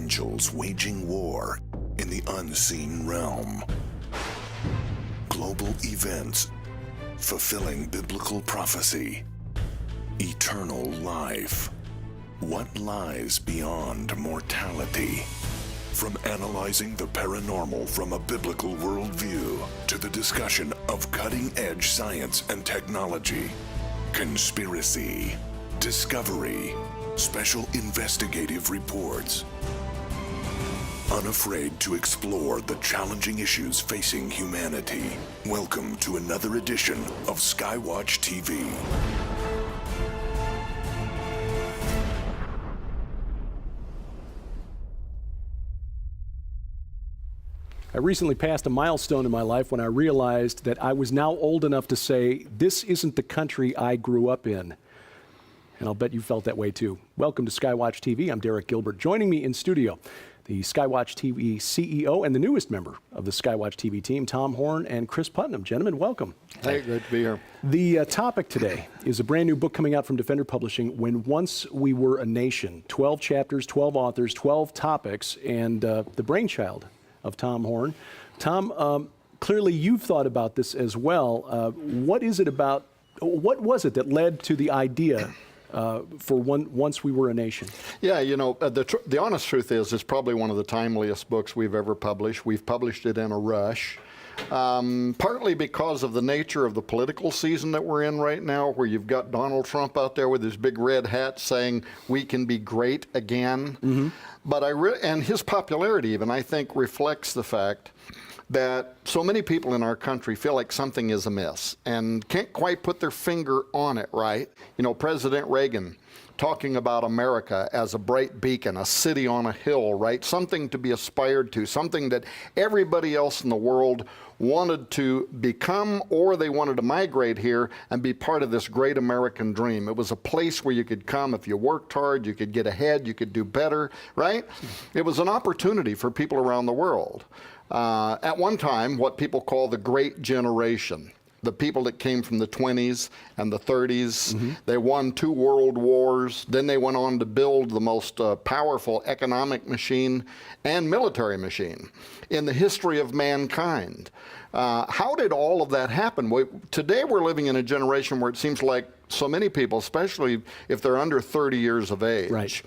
angels waging war in the unseen realm. Global events fulfilling biblical prophecy. Eternal life. What lies beyond mortality? From analyzing the paranormal from a biblical worldview to the discussion of cutting-edge science and technology, conspiracy, discovery, special investigative reports. Unafraid to explore the challenging issues facing humanity. Welcome to another edition of Skywatch TV. I recently passed a milestone in my life when I realized that I was now old enough to say, this isn't the country I grew up in. And I'll bet you felt that way too. Welcome to Skywatch TV. I'm Derek Gilbert. Joining me in studio, the Skywatch TV CEO and the newest member of the Skywatch TV team, Tom Horn and Chris Putnam. Gentlemen, welcome. Hey, great to be here. The topic today is a brand new book coming out from Defender Publishing, When Once We Were a Nation. 12 chapters, 12 authors, 12 topics, and the brainchild of Tom Horn. Tom, clearly you've thought about this as well. What was it that led to the idea for Once We Were a Nation? Yeah, you know, the honest truth is it's probably one of the timeliest books we've ever published. We've published it in a rush. Partly because of the nature of the political season that we're in right now, where you've got Donald Trump out there with his big red hat saying we can be great again. Mm-hmm. But and his popularity even, I think, reflects the fact that so many people in our country feel like something is amiss and can't quite put their finger on it, right? You know, President Reagan talking about America as a bright beacon, a city on a hill, right? Something to be aspired to, something that everybody else in the world wanted to become, or they wanted to migrate here and be part of this great American dream. It was a place where you could come if you worked hard, you could get ahead, you could do better, right? It was an opportunity for people around the world. At one time, what people call the Great Generation, the people that came from the 20s and the 30s. Mm-hmm. They won 2 world wars. Then they went on to build the most powerful economic machine and military machine in the history of mankind. How did all of that happen? Today we're living in a generation where it seems like so many people, especially if they're under 30 years of age, right.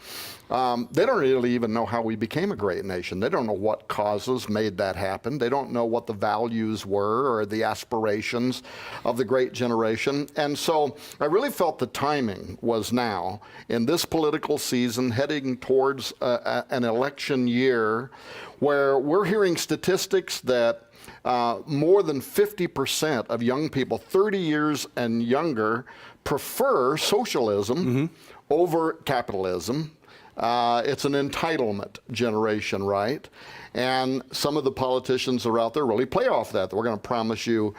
They don't really even know how we became a great nation. They don't know what causes made that happen. They don't know what the values were or the aspirations of the great generation. And so I really felt the timing was now, in this political season, heading towards an election year, where we're hearing statistics that more than 50% of young people, 30 years and younger, prefer socialism over capitalism. It's an entitlement generation, right? And some of the politicians that are out there really play off that. We're going to promise you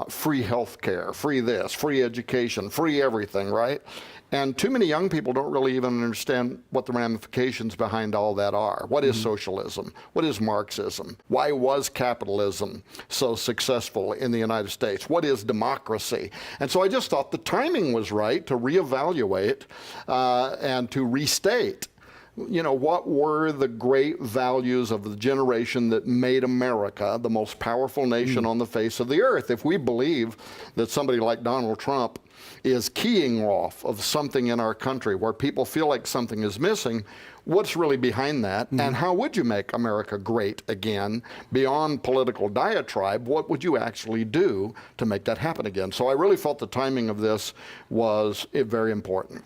free health care, free this, free education, free everything, right? And too many young people don't really even understand what the ramifications behind all that are. What is socialism? What is Marxism? Why was capitalism so successful in the United States? What is democracy? And so I just thought the timing was right to reevaluate and to restate, you know, what were the great values of the generation that made America the most powerful nation on the face of the earth. If we believe that somebody like Donald Trump is keying off of something in our country where people feel like something is missing, what's really behind that? And how would you make America great again? Beyond political diatribe, what would you actually do to make that happen again? So I really felt the timing of this was very important.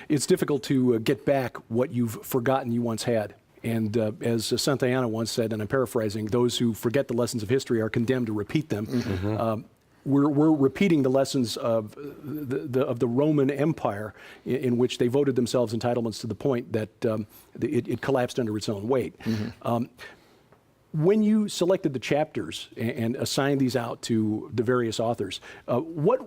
It's difficult to get back what you've forgotten you once had. And as Santayana once said, and I'm paraphrasing, those who forget the lessons of history are condemned to repeat them. We're repeating the lessons of the Roman Empire, in which they voted themselves entitlements to the point that it collapsed under its own weight. When you selected the chapters and assigned these out to the various authors, what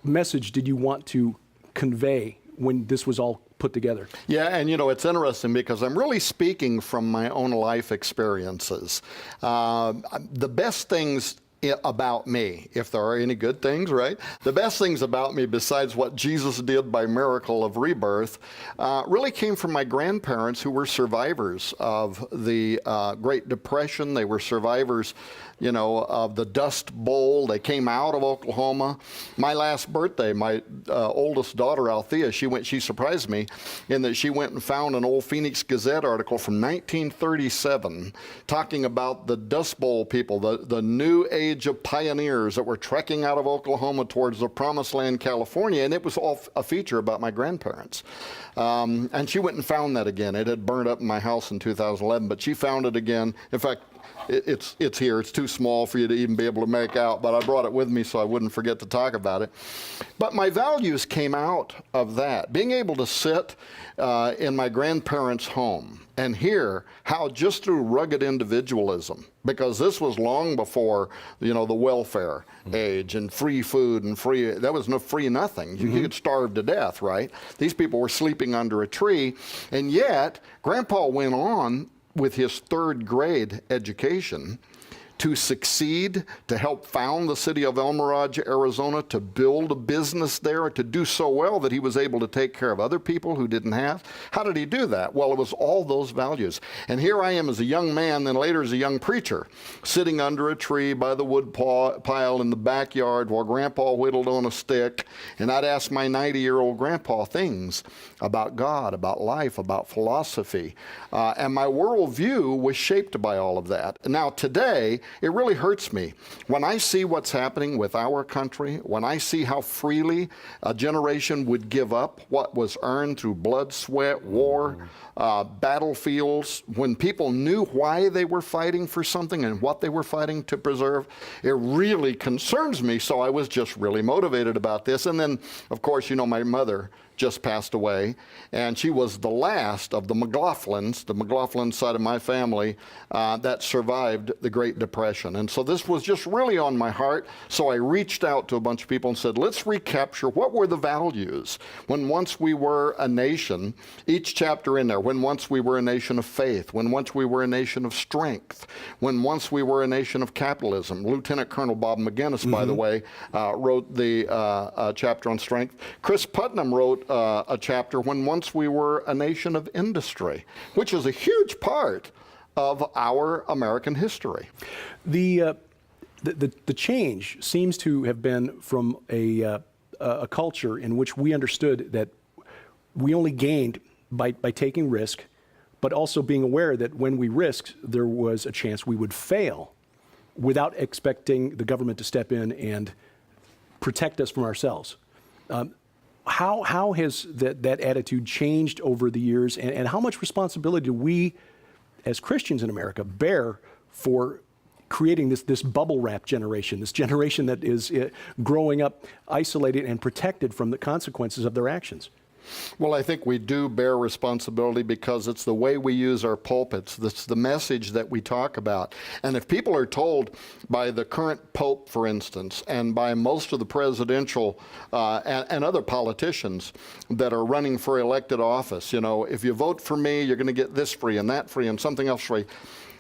message did you want to convey when this was all put together? Yeah, and you know, it's interesting because I'm really speaking from my own life experiences. The best things about me, if there are any good things, right? The best things about me, besides what Jesus did by miracle of rebirth, really came from my grandparents, who were survivors of the Great Depression. They were survivors, you know, of the Dust Bowl. They came out of Oklahoma. My last birthday, my oldest daughter, Althea, she surprised me in that she went and found an old Phoenix Gazette article from 1937 talking about the Dust Bowl people, the new age of pioneers that were trekking out of Oklahoma towards the promised land, California, and it was all a feature about my grandparents. And she went and found that again. It had burned up in my house in 2011, but she found it again. In fact, it's here. It's too small for you to even be able to make out, but I brought it with me so I wouldn't forget to talk about it. But my values came out of that. Being able to sit in my grandparents' home and hear how just through rugged individualism, because this was long before, you know, the welfare age and free food and free, there was no free nothing. You could starve to death, right? These people were sleeping under a tree, and yet Grandpa went on with his third grade education to succeed, to help found the city of El Mirage, Arizona, to build a business there, to do so well that he was able to take care of other people who didn't have. How did he do that? Well, it was all those values. And here I am as a young man, then later as a young preacher, sitting under a tree by the wood pile in the backyard while Grandpa whittled on a stick, and I'd ask my 90-year-old grandpa things about God, about life, about philosophy. And my worldview was shaped by all of that. Now today, it really hurts me when I see what's happening with our country, when I see how freely a generation would give up what was earned through blood, sweat, war, battlefields, when people knew why they were fighting for something and what they were fighting to preserve. It really concerns me, so I was just really motivated about this. And then, of course, you know, my mother just passed away, and she was the last of the McLaughlin side of my family, that survived the Great Depression. And so this was just really on my heart, so I reached out to a bunch of people and said, let's recapture what were the values when once we were a nation, each chapter in there, when once we were a nation of faith, when once we were a nation of strength, when once we were a nation of capitalism. Lieutenant Colonel Bob McGinnis, by the way, wrote the chapter on strength. Chris Putnam wrote a chapter when once we were a nation of industry, which is a huge part of our American history. The change seems to have been from a culture in which we understood that we only gained by taking risk, but also being aware that when we risked, there was a chance we would fail without expecting the government to step in and protect us from ourselves. How has that attitude changed over the years, and how much responsibility do we, as Christians in America, bear for creating this bubble wrap generation, this generation that is growing up isolated and protected from the consequences of their actions? Well, I think we do bear responsibility because it's the way we use our pulpits. It's the message that we talk about. And if people are told by the current Pope, for instance, and by most of the presidential and other politicians that are running for elected office, you know, if you vote for me, you're going to get this free and that free and something else free.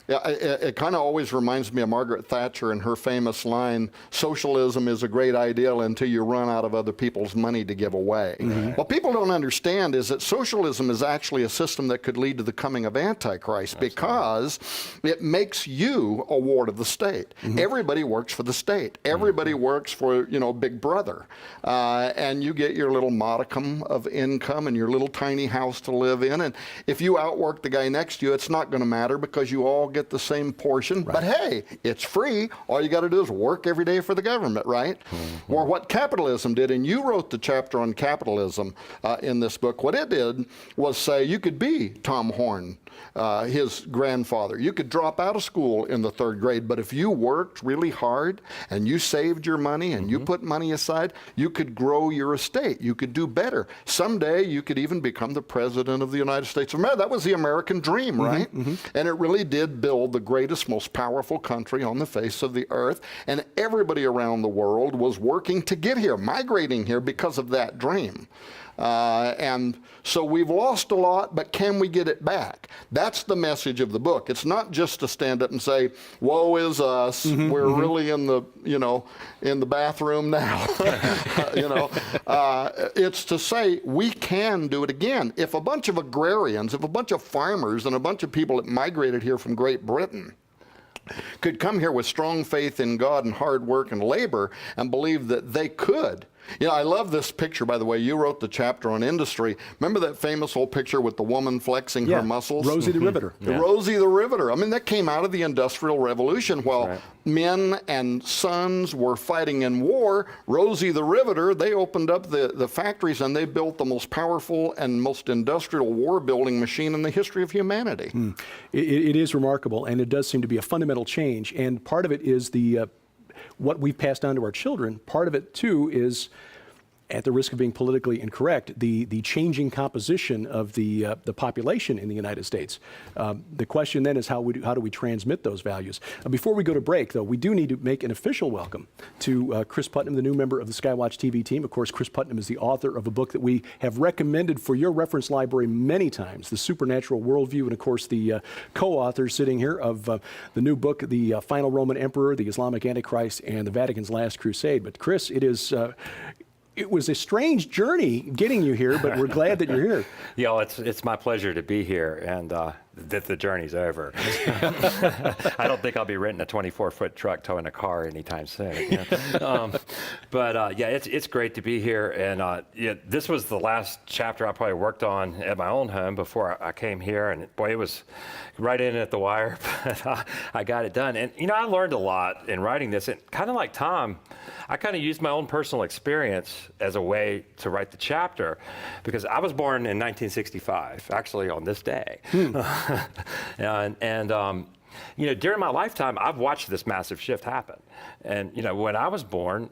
Yeah, it kind of always reminds me of Margaret Thatcher and her famous line, socialism is a great ideal until you run out of other people's money to give away. What people don't understand is that socialism is actually a system that could lead to the coming of Antichrist because it makes you a ward of the state. Everybody works for the state. Everybody works for, you know, Big Brother. And you get your little modicum of income and your little tiny house to live in. And if you outwork the guy next to you, it's not going to matter because you all get the same portion. Right. But hey, it's free. All you got to do is work every day for the government, right? Or what capitalism did, and you wrote the chapter on capitalism in this book. What it did was say you could be Tom Horn, his grandfather. You could drop out of school in the third grade, but if you worked really hard and you saved your money and you put money aside, you could grow your estate. You could do better. Someday you could even become the president of the United States of America. That was the American dream, right? And it really did build the greatest, most powerful country on the face of the earth. And everybody around the world was working to get here, migrating here because of that dream. And so we've lost a lot, but can we get it back? That's the message of the book. It's not just to stand up and say, woe is us, we're really in the, in the bathroom now. It's to say we can do it again. If a bunch of agrarians, if a bunch of farmers and a bunch of people that migrated here from Great Britain could come here with strong faith in God and hard work and labor and believe that they could. I love this picture, by the way. You wrote the chapter on industry. Remember that famous old picture with the woman flexing her muscles? Rosie the Riveter. Rosie the Riveter. I mean, that came out of the Industrial Revolution. While men and sons were fighting in war, Rosie the Riveter, they opened up the factories and they built the most powerful and most industrial war-building machine in the history of humanity. It is remarkable, and it does seem to be a fundamental change. And part of it is what we've passed on to our children. Part of it, too, is, at the risk of being politically incorrect, the changing composition of the population in the United States. The question then is how do we transmit those values? Before we go to break, though, we do need to make an official welcome to Chris Putnam, the new member of the Skywatch TV team. Of course, Chris Putnam is the author of a book that we have recommended for your reference library many times, The Supernatural Worldview, and of course the co-author sitting here of the new book, The Final Roman Emperor, the Islamic Antichrist, and the Vatican's Last Crusade. But Chris, it was a strange journey getting you here, but we're glad that you're here. It's my pleasure to be here, and that the journey's over. I don't think I'll be renting a 24-foot truck towing a car anytime soon. It's great to be here, and this was the last chapter I probably worked on at my own home before I came here, and boy, it was right in at the wire, but I got it done. And I learned a lot in writing this, and kind of like Tom, I kind of used my own personal experience as a way to write the chapter, because I was born in 1965, actually on this day. During my lifetime, I've watched this massive shift happen. And, when I was born,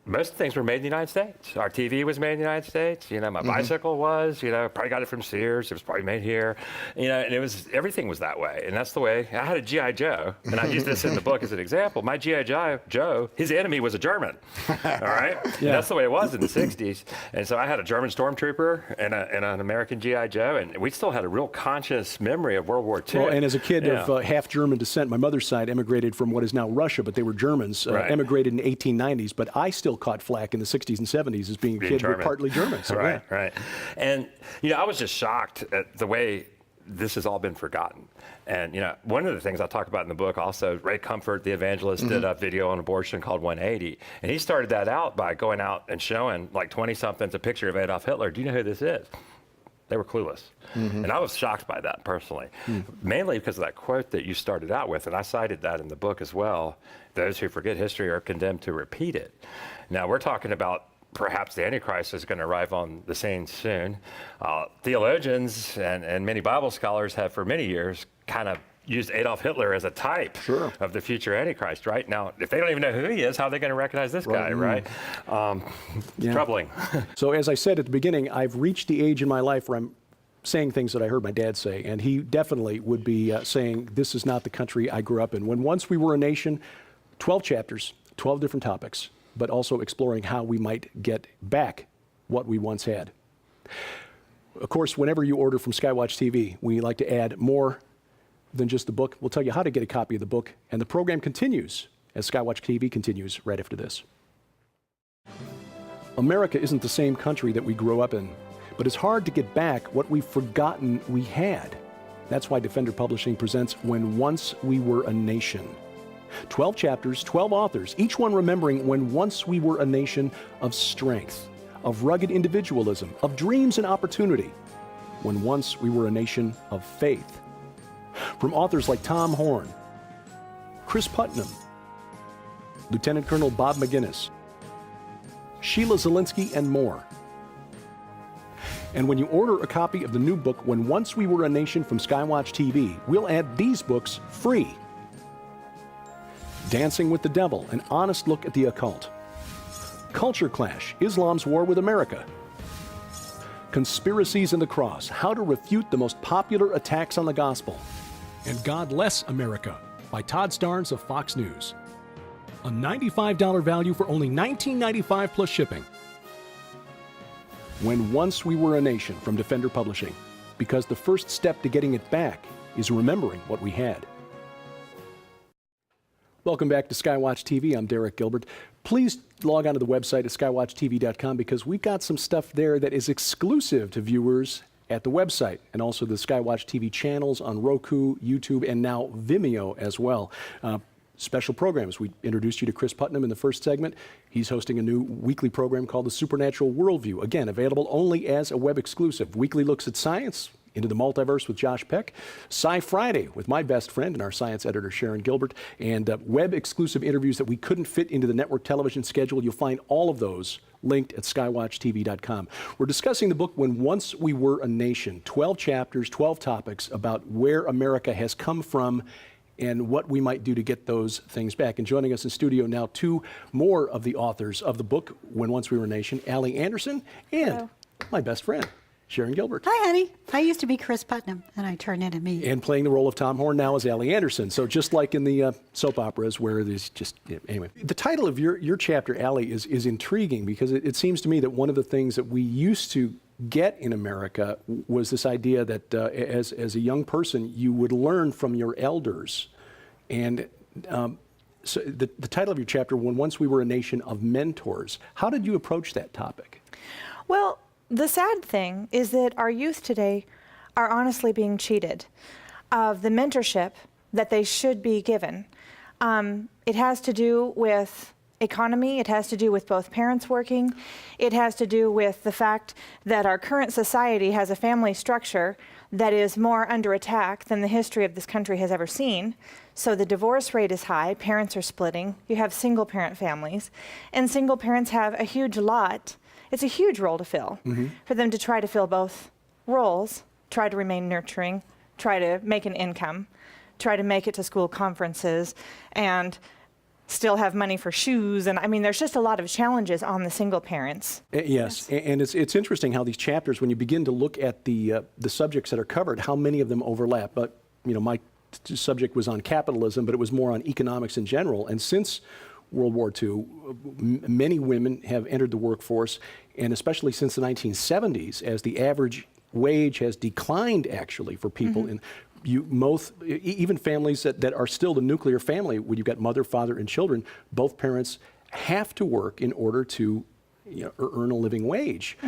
most things were made in the United States. Our TV was made in the United States. My bicycle was, probably got it from Sears. It was probably made here. And everything was that way. And that's the way. I had a G.I. Joe, and I use this in the book as an example. My G.I. Joe, his enemy was a German. All right? Yeah. That's the way it was in the 60s. And so I had a German stormtrooper and an American G.I. Joe, and we still had a real conscious memory of World War II. Well, and as a kid of half German descent, my mother's side emigrated from what is now Russia, but they were Germans, emigrated in the 1890s. But I still caught flack in the 60s and 70s as being a kid with partly German. So, right. And, I was just shocked at the way this has all been forgotten. And, one of the things I talk about in the book also, Ray Comfort, the evangelist, did a video on abortion called 180. And he started that out by going out and showing, like 20-somethings, a picture of Adolf Hitler. Do you know who this is? They were clueless. And I was shocked by that personally, mainly because of that quote that you started out with, and I cited that in the book as well. Those who forget history are condemned to repeat it. Now, we're talking about perhaps the Antichrist is going to arrive on the scene soon. Theologians and many Bible scholars have for many years kind of used Adolf Hitler as a type of the future Antichrist, right? Now, if they don't even know who he is, how are they going to recognize this guy, right? Troubling. So as I said at the beginning, I've reached the age in my life where I'm saying things that I heard my dad say, and he definitely would be saying, this is not the country I grew up in. When once we were a nation, 12 chapters, 12 different topics, but also exploring how we might get back what we once had. Of course, whenever you order from Skywatch TV, we like to add more than just the book. We'll tell you how to get a copy of the book, and the program continues as Skywatch TV continues right after this. America isn't the same country that we grew up in, but it's hard to get back what we've forgotten we had. That's why Defender Publishing presents When Once We Were a Nation. 12 chapters, 12 authors, each one remembering when once we were a nation of strength, of rugged individualism, of dreams and opportunity, when once we were a nation of faith. From authors like Tom Horn, Chris Putnam, Lieutenant Colonel Bob McGinnis, Sheila Zielinski, and more. And when you order a copy of the new book, When Once We Were a Nation from Skywatch TV, we'll add these books free. Dancing with the Devil, an honest look at the occult. Culture Clash, Islam's War with America. Conspiracies and the Cross, how to refute the most popular attacks on the gospel. And God Bless America by Todd Starnes of Fox News. A $95 value for only $19.95 plus shipping. When Once We Were a Nation from Defender Publishing, because the first step to getting it back is remembering what we had. Welcome back to Skywatch TV. I'm Derek Gilbert. Please log on to the website at skywatchtv.com because we've got some stuff there that is exclusive to viewers at the website, and also the Skywatch TV channels on Roku, YouTube, and now Vimeo as well. Special programs. We introduced you to Chris Putnam in the first segment. He's hosting a new weekly program called The Supernatural Worldview. Again, available only as a web exclusive. Weekly looks at science, into the multiverse with Josh Peck, Sci Friday with my best friend and our science editor, Sharon Gilbert, and web exclusive interviews that we couldn't fit into the network television schedule. You'll find all of those linked at skywatchtv.com. We're discussing the book When Once We Were a Nation, 12 chapters, 12 topics about where America has come from and what we might do to get those things back. And joining us in studio now, two more of the authors of the book When Once We Were a Nation, Allie Anderson and Hello. My best friend, Sharon Gilbert. Hi, honey. I used to be Chris Putnam, and I turned into me. And playing the role of Tom Horn now is Allie Anderson. So just like in the soap operas where there's just, anyway. The title of your chapter, Allie, is intriguing because it seems to me that one of the things that we used to get in America was this idea that as a young person, you would learn from your elders. And so the title of your chapter, When Once We Were a Nation of Mentors, how did you approach that topic? Well, the sad thing is that our youth today are honestly being cheated of the mentorship that they should be given. It has to do with economy. It has to do with both parents working. It has to do with the fact that our current society has a family structure that is more under attack than the history of this country has ever seen. So the divorce rate is high, parents are splitting, you have single parent families, and single parents have a huge lot. It's a huge role to fill for them to try to fill both roles, try to remain nurturing, try to make an income, try to make it to school conferences, and still have money for shoes. And I mean, there's just a lot of challenges on the single parents. Yes, and it's interesting how these chapters, when you begin to look at the subjects that are covered, how many of them overlap. But, you know, my subject was on capitalism, but it was more on economics in general. And since World War II, many women have entered the workforce, and especially since the 1970s, as the average wage has declined actually for people in even families that are still the nuclear family, where you've got mother, father, and children, both parents have to work in order to earn a living wage.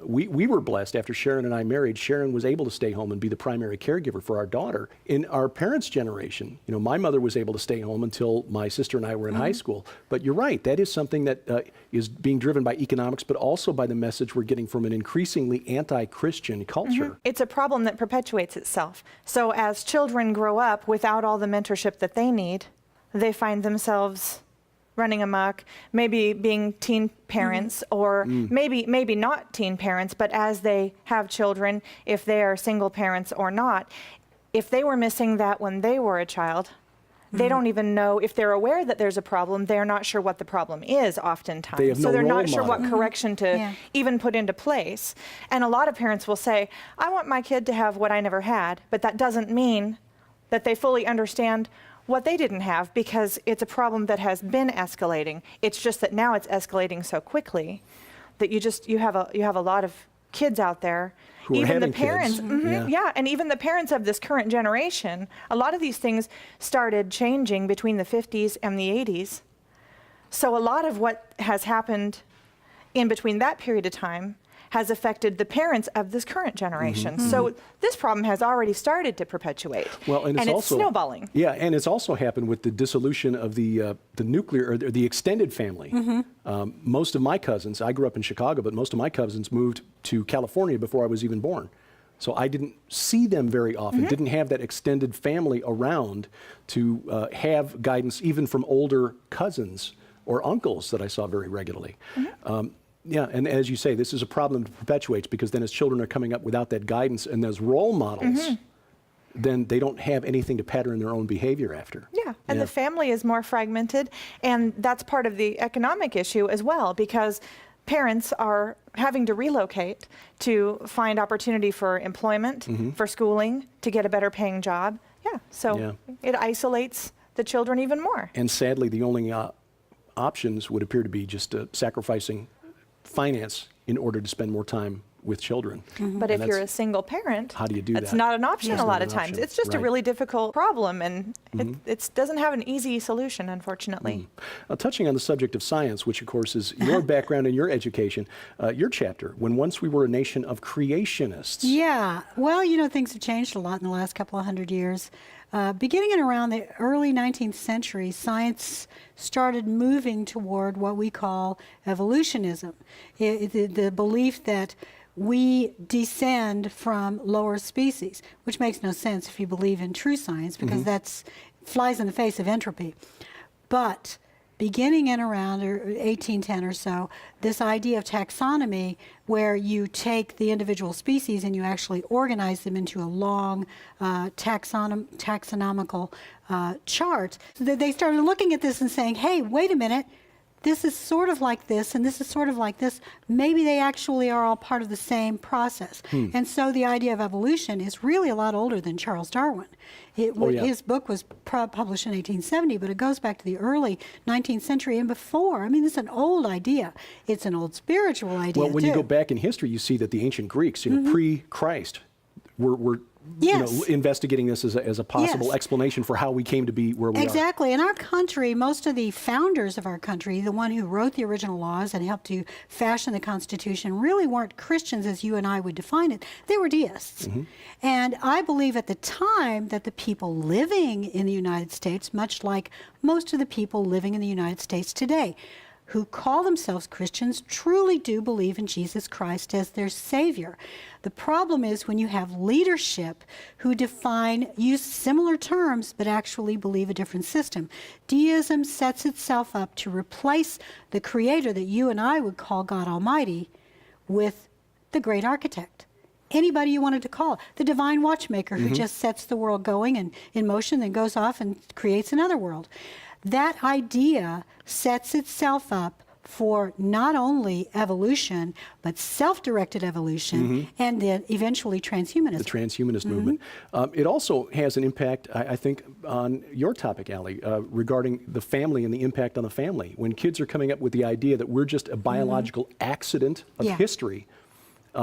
We were blessed after Sharon and I married. Sharon was able to stay home and be the primary caregiver for our daughter. In our parents' generation, my mother was able to stay home until my sister and I were in high school. But you're right, that is something that is being driven by economics, but also by the message we're getting from an increasingly anti-Christian culture. It's a problem that perpetuates itself. So as children grow up without all the mentorship that they need, they find themselves running amok, maybe being teen parents, or maybe not teen parents, but as they have children, if they are single parents or not, if they were missing that when they were a child, they don't even know, if they're aware that there's a problem, they're not sure what the problem is oftentimes. They have no so they're role not sure what model. correction to even put into place. And a lot of parents will say, I want my kid to have what I never had, but that doesn't mean that they fully understand what they didn't have, because it's a problem that has been escalating. It's just that now it's escalating so quickly that you have a lot of kids out there, who are even having the parents, kids. and even the parents of this current generation. A lot of these things started changing between the 50s and the 80s. So a lot of what has happened in between that period of time has affected the parents of this current generation. So this problem has already started to perpetuate. Well, and it's also snowballing. Yeah, and it's also happened with the dissolution of the nuclear or the extended family. Most of my cousins, I grew up in Chicago, but most of my cousins moved to California before I was even born. So I didn't see them very often, didn't have that extended family around to have guidance even from older cousins or uncles that I saw very regularly. Yeah, and as you say, this is a problem that perpetuates, because then as children are coming up without that guidance and those role models, then they don't have anything to pattern their own behavior after. Yeah, and the family is more fragmented, and that's part of the economic issue as well, because parents are having to relocate to find opportunity for employment, for schooling, to get a better paying job. So it isolates the children even more. And sadly, the only options would appear to be just sacrificing finance in order to spend more time with children. But if you're a single parent, how do you do that's that? not an option It's a not lot an of times. option. It's just a Right. really difficult problem, and it doesn't have an easy solution, unfortunately. Now, touching on the subject of science, which of course is your background and your education, your chapter, When Once We Were a Nation of Creationists. Yeah. Well, things have changed a lot in the last couple of hundred years. Beginning in around the early 19th century, science started moving toward what we call evolutionism, the belief that we descend from lower species, which makes no sense if you believe in true science, because that's flies in the face of entropy. But beginning in around 1810 or so, this idea of taxonomy, where you take the individual species and you actually organize them into a long taxonomical chart, they started looking at this and saying, hey, wait a minute, this is sort of like this, and this is sort of like this. Maybe they actually are all part of the same process. And so the idea of evolution is really a lot older than Charles Darwin. His book was published in 1870, but it goes back to the early 19th century and before. I mean, it's an old idea. It's an old spiritual idea, Well, when you go back in history, you see that the ancient Greeks, pre-Christ, were investigating this as a possible explanation for how we came to be where we are. Exactly. In our country, most of the founders of our country, the one who wrote the original laws and helped to fashion the Constitution, really weren't Christians as you and I would define it. They were deists. And I believe at the time that the people living in the United States, much like most of the people living in the United States today, who call themselves Christians, truly do believe in Jesus Christ as their Savior. The problem is when you have leadership who use similar terms but actually believe a different system. Deism sets itself up to replace the Creator that you and I would call God Almighty with the great architect. Anybody you wanted to call, the divine watchmaker who just sets the world going and in motion, then goes off and creates another world. That idea sets itself up for not only evolution, but self-directed evolution, and then eventually transhumanism. The transhumanist movement. It also has an impact, I think, on your topic, Allie, regarding the family and the impact on the family. When kids are coming up with the idea that we're just a biological accident of history,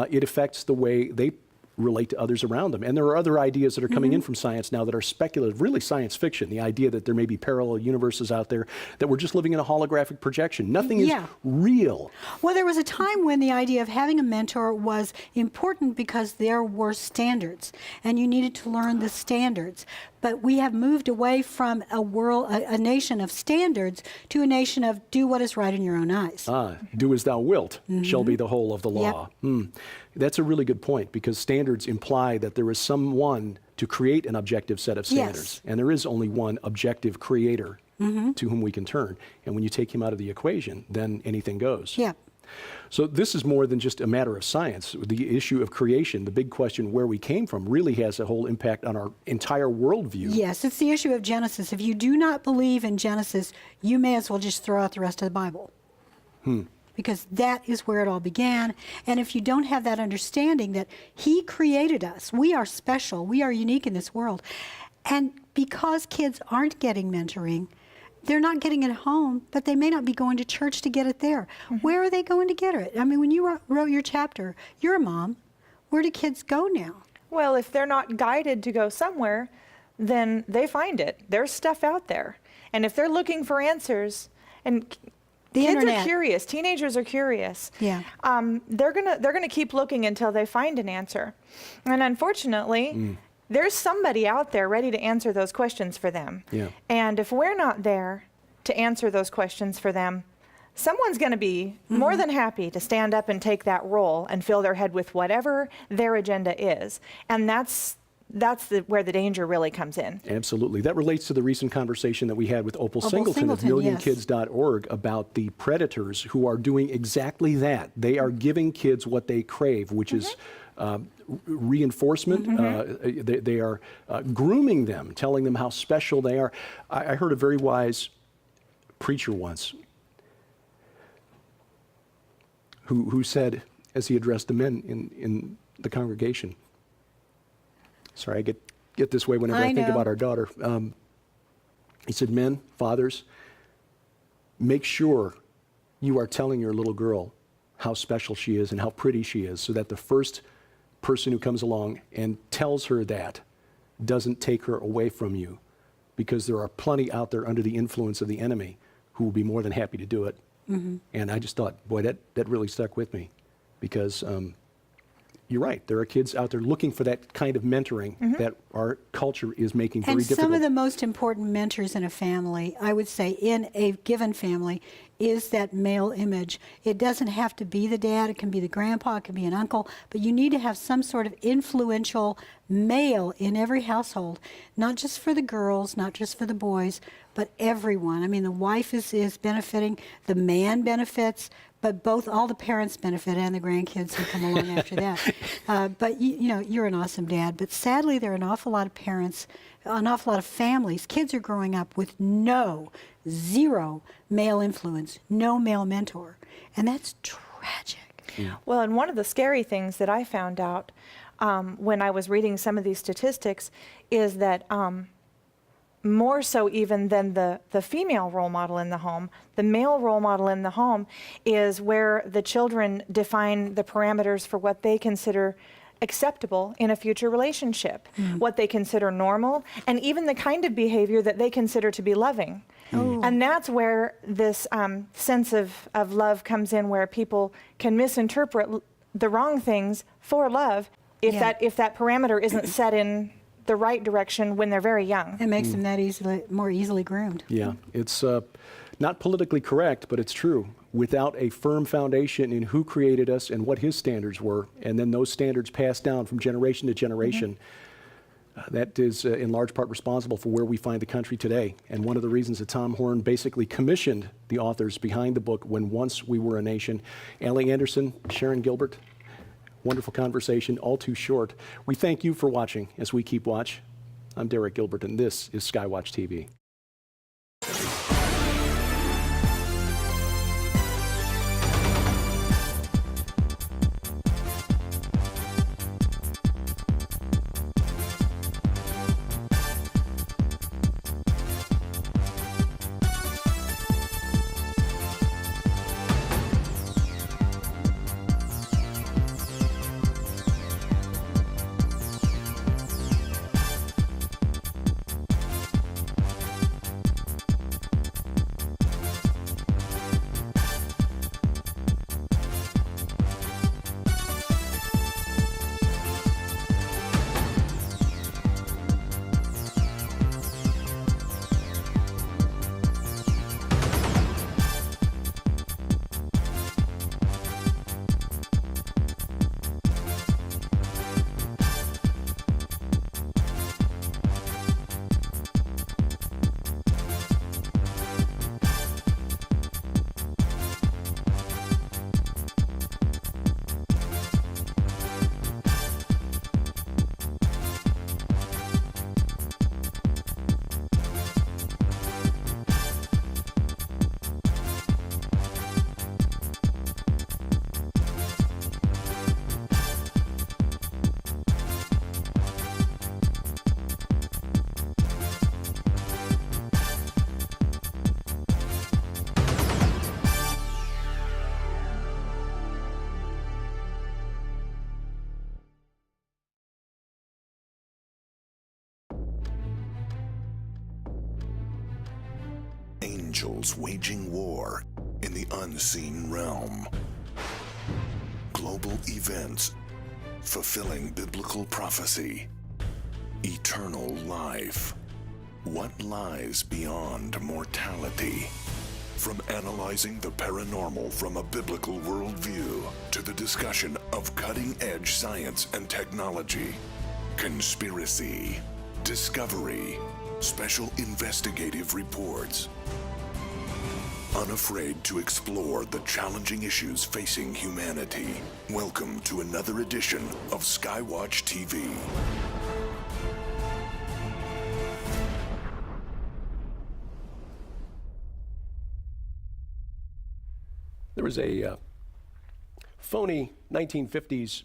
it affects the way they relate to others around them. And there are other ideas that are coming in from science now that are speculative, really science fiction, the idea that there may be parallel universes out there, that we're just living in a holographic projection. Nothing is real. Well, there was a time when the idea of having a mentor was important because there were standards, and you needed to learn the standards. But we have moved away from a nation of standards to a nation of do what is right in your own eyes. Do as thou wilt shall be the whole of the law. That's a really good point, because standards imply that there is someone to create an objective set of standards. And there is only one objective creator to whom we can turn. And when you take him out of the equation, then anything goes. So this is more than just a matter of science. The issue of creation, the big question where we came from, really has a whole impact on our entire worldview. Yes, it's the issue of Genesis. If you do not believe in Genesis, you may as well just throw out the rest of the Bible. Because that is where it all began. And if you don't have that understanding that he created us, we are special, we are unique in this world. And because kids aren't getting mentoring, they're not getting it at home, but they may not be going to church to get it there. Where are they going to get it? I mean, when you wrote your chapter, you're a mom. Where do kids go now? Well, if they're not guided to go somewhere, then they find it. There's stuff out there. And if they're looking for answers, and kids are curious, teenagers are curious. They're gonna keep looking until they find an answer. And unfortunately, there's somebody out there ready to answer those questions for them. And if we're not there to answer those questions for them, someone's going to be more than happy to stand up and take that role and fill their head with whatever their agenda is. And that's where the danger really comes in. Absolutely. That relates to the recent conversation that we had with Opal Singleton of millionkids.org about the predators who are doing exactly that. They are giving kids what they crave, which is reinforcement. They are grooming them, telling them how special they are. I heard a very wise preacher once who said, as he addressed the men in the congregation, sorry, I get this way whenever I think about our daughter. He said, men, fathers, make sure you are telling your little girl how special she is and how pretty she is, so that the first person who comes along and tells her that doesn't take her away from you, because there are plenty out there under the influence of the enemy who will be more than happy to do it. And I just thought, boy, that really stuck with me, because you're right. There are kids out there looking for that kind of mentoring that our culture is making very difficult. And some of the most important mentors in a family, I would say, in a given family, is that male image. It doesn't have to be the dad. It can be the grandpa. It can be an uncle. But you need to have some sort of influential male in every household, not just for the girls, not just for the boys, but everyone. I mean, the wife is benefiting, the man benefits, but all the parents benefit, and the grandkids who come along after that. But you know, you're an awesome dad. But sadly, there are an awful lot of parents, an awful lot of families. Kids are growing up with zero male influence, no male mentor, and that's tragic. Well, and one of the scary things that I found out when I was reading some of these statistics is that more so even than the female role model in the home, the male role model in the home is where the children define the parameters for what they consider acceptable in a future relationship, what they consider normal, and even the kind of behavior that they consider to be loving. And that's where this sense of love comes in, where people can misinterpret the wrong things for love if that parameter isn't set in the right direction when they're very young. It makes them that more easily groomed. Yeah, it's not politically correct, but it's true. Without a firm foundation in who created us and what his standards were, and then those standards passed down from generation to generation, that is in large part responsible for where we find the country today. And one of the reasons that Tom Horn basically commissioned the authors behind the book, When Once We Were a Nation. Allie Anderson, Sharon Gilbert, wonderful conversation, all too short. We thank you for watching as we keep watch. I'm Derek Gilbert, and this is Skywatch TV. Angels waging war in the unseen realm. Global events fulfilling biblical prophecy. Eternal life. What lies beyond mortality? From analyzing the paranormal from a biblical worldview to the discussion of cutting-edge science and technology, conspiracy, discovery, special investigative reports. Unafraid to explore the challenging issues facing humanity. Welcome to another edition of Skywatch TV. There was a phony 1950s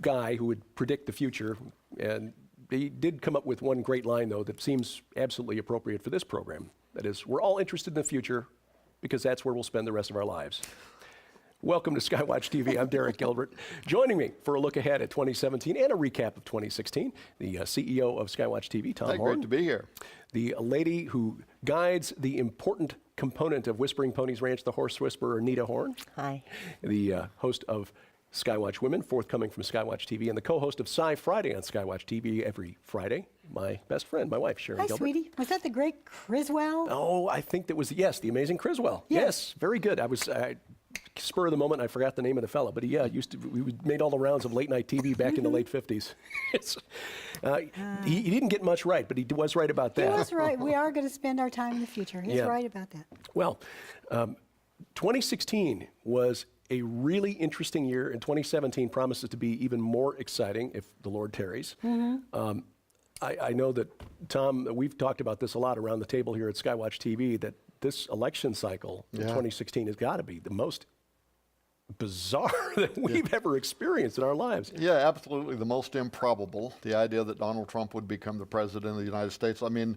guy who would predict the future, and he did come up with one great line, though, that seems absolutely appropriate for this program. That is, we're all interested in the future because that's where we'll spend the rest of our lives. Welcome to Skywatch TV. I'm Derek Gilbert. Joining me for a look ahead at 2017 and a recap of 2016, the CEO of Skywatch TV, Tom Horn. Great to be here. The lady who guides the important component of Whispering Ponies Ranch, the horse whisperer, Nita Horn. Hi. The host of Skywatch Women, forthcoming from Skywatch TV, and the co-host of Sci Friday on Skywatch TV every Friday. My best friend, my wife, Sharon Hi, Gilbert. sweetie. Was that the great Criswell? Oh, I think that was, yes, the amazing Criswell. Yes, very good. I was, spur of the moment, I forgot the name of the fellow, but he we made all the rounds of late night TV back in the late 50s. He didn't get much right, but he was right about that. He was right. We are going to spend our time in the future. He's right about that. Well, 2016 was a really interesting year, and 2017 promises to be even more exciting if the Lord tarries. I know that, Tom, we've talked about this a lot around the table here at Skywatch TV, that this election cycle in 2016 has got to be the most bizarre that we've ever experienced in our lives. Yeah, absolutely the most improbable, the idea that Donald Trump would become the president of the United States. I mean,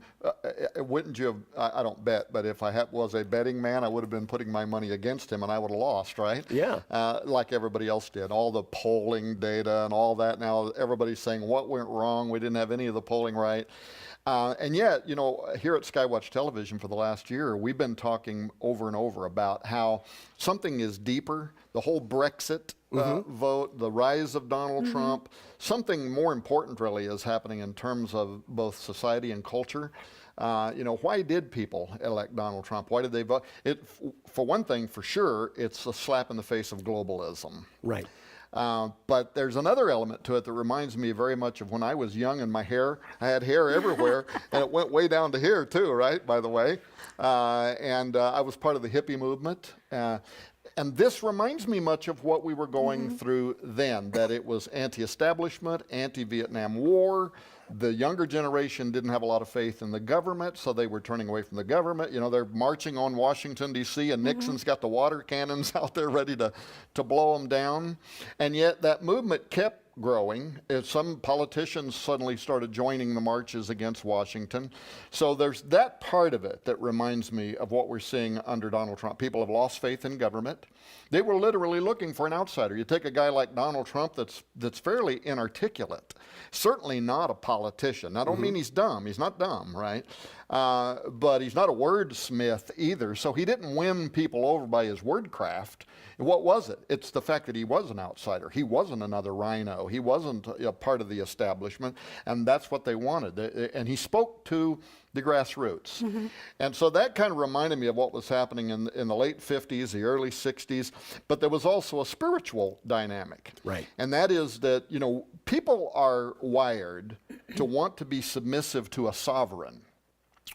wouldn't you have, I don't bet, but if I was a betting man, I would have been putting my money against him and I would have lost, right? Yeah. Like everybody else did. All the polling data and all that. Now everybody's saying what went wrong. We didn't have any of the polling right. And yet, you know, here at Skywatch Television for the last year, we've been talking over and over about how something is deeper. The whole Brexit vote, the rise of Donald Trump, something more important really is happening in terms of both society and culture. You know, why did people elect Donald Trump? Why did they vote? For one thing, for sure, it's a slap in the face of globalism. Right. But there's another element to it that reminds me very much of when I was young and my hair, I had hair everywhere, and it went way down to here too, right, by the way. And I was part of the hippie movement. And this reminds me much of what we were going through then, that it was anti-establishment, anti-Vietnam War. The younger generation didn't have a lot of faith in the government, so they were turning away from the government. You know, they're marching on Washington, D.C., and Nixon's got the water cannons out there ready to blow them down. And yet that movement kept growing. Some politicians suddenly started joining the marches against Washington. So there's that part of it that reminds me of what we're seeing under Donald Trump. People have lost faith in government. They were literally looking for an outsider. You take a guy like Donald Trump that's fairly inarticulate, certainly not a politician. I don't mean he's dumb. He's not dumb, right? But he's not a wordsmith either. So he didn't win people over by his wordcraft. What was it? It's the fact that he was an outsider. He wasn't another rhino. He wasn't a part of the establishment, and that's what they wanted. And he spoke to the grassroots. And so that kind of reminded me of what was happening in the late 50s, the early 60s, but there was also a spiritual dynamic. Right. And that is that, you know, people are wired to want to be submissive to a sovereign.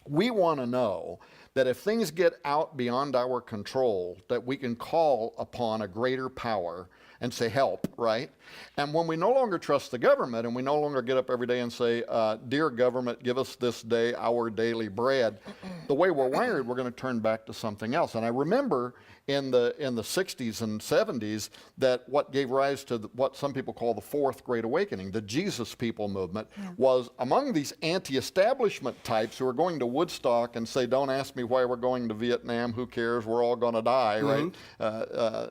We want to know that if things get out beyond our control, that we can call upon a greater power and say, help, right? And when we no longer trust the government and we no longer get up every day and say, dear government, give us this day our daily bread, the way we're wired, we're going to turn back to something else. And I remember in the 60s and 70s that what gave rise to what some people call the Fourth Great Awakening, the Jesus People movement, was among these anti-establishment types who are going to Woodstock and say, don't ask me why we're going to Vietnam, who cares, we're all going to die, right?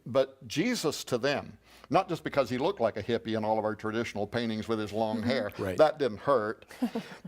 But Jesus to them, not just because he looked like a hippie in all of our traditional paintings with his long hair, that didn't hurt,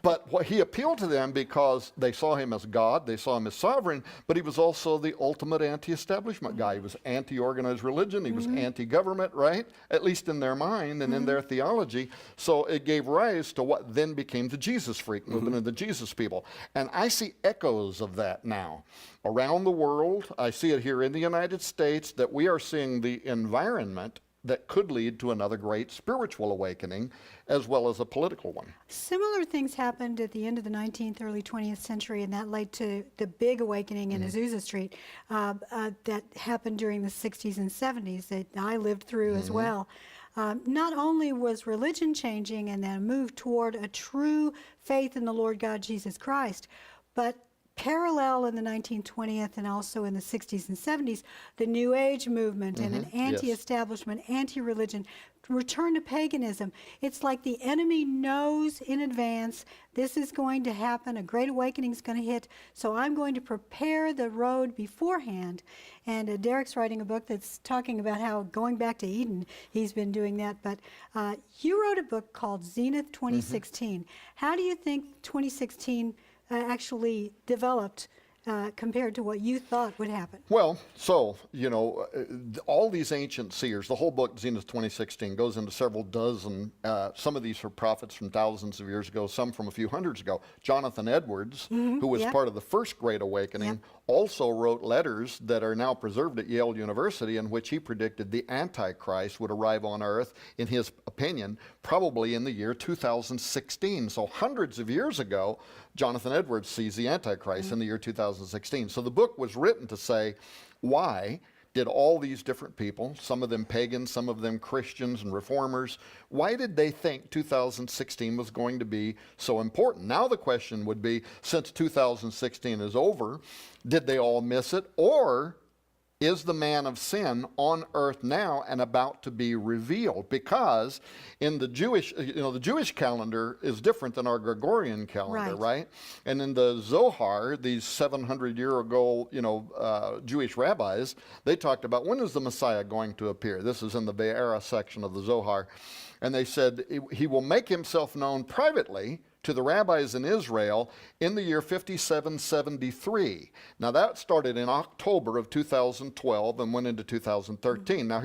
but what he appealed to them because they saw him as God, they saw him as sovereign, but he was also the ultimate anti-establishment guy. He was anti-organized religion, he was anti-government, right? At least in their mind and in their theology. So it gave rise to what then became the Jesus freak movement and the Jesus people. And I see echoes of that now around the world. I see it here in the United States, that we are seeing the environment that could lead to another great spiritual awakening as well as a political one. Similar things happened at the end of the 19th, early 20th century, and that led to the big awakening in Azusa Street that happened during the 60s and 70s that I lived through as well. Not only was religion changing and then a move toward a true faith in the Lord God Jesus Christ, but parallel in the 1920th and also in the 60s and 70s, the New Age movement and an anti-establishment, anti-religion, return to paganism. It's like the enemy knows in advance this is going to happen, a great awakening is going to hit, so I'm going to prepare the road beforehand. And Derek's writing a book that's talking about how going back to Eden, he's been doing that. But you wrote a book called Zenith 2016. How do you think 2016 actually developed compared to what you thought would happen? Well, so, all these ancient seers, the whole book, Zenith 2016, goes into several dozen. Some of these are prophets from thousands of years ago, some from a few hundreds ago. Jonathan Edwards, who was part of the first Great Awakening, also wrote letters that are now preserved at Yale University in which he predicted the Antichrist would arrive on Earth, in his opinion, probably in the year 2016. So hundreds of years ago, Jonathan Edwards sees the Antichrist in the year 2016. So the book was written to say, why did all these different people, some of them pagans, some of them Christians and reformers, why did they think 2016 was going to be so important? Now the question would be, since 2016 is over, did they all miss it? Or is the man of sin on earth now and about to be revealed? Because in the Jewish, the Jewish calendar is different than our Gregorian calendar, right? And in the Zohar, these 700-year-ago, Jewish rabbis, they talked about, when is the Messiah going to appear? This is in the Be'era section of the Zohar. And they said, he will make himself known privately to the rabbis in Israel in the year 5773. Now that started in October of 2012 and went into 2013. Now